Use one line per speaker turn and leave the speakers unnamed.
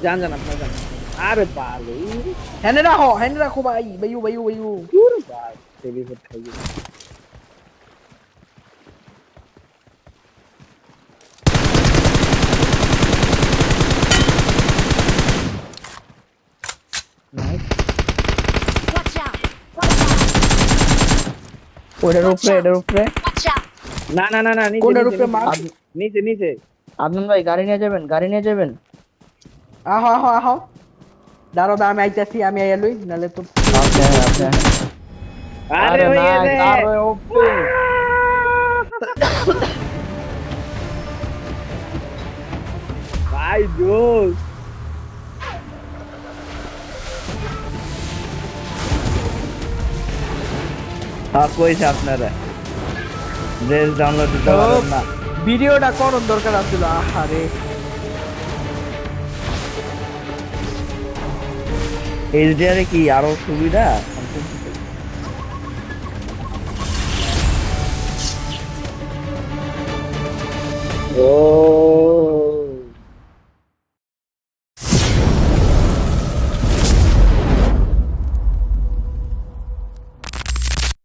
जान जान अपना जान अरे बाल
हैंड रखो भाई बयू बयू बयू
बाल तेरी को खाइए नाइस
ওটার উপরে
ना ना ना ना
কোনটার
नीचे
উপরে
नीचे
মার
नीचे नीचे नीचे
আদনান ভাই গাড়ি নিয়ে যাবেন
আহো আহো আহো দাঁড়াও দা আমি আইতাছি আমি আইয়া লই নালে তো
আপনি
अरे
আরে
भैया
না
दे
আরে ওপে
भाई जोश हाँ कोई से अपना रहा ड्रेस डाउनलोड দিতে পারেন না
ভিডিওটা করন দরকার আছিল আহারে
এইচডিআর এ কি আরো সুবিধা ও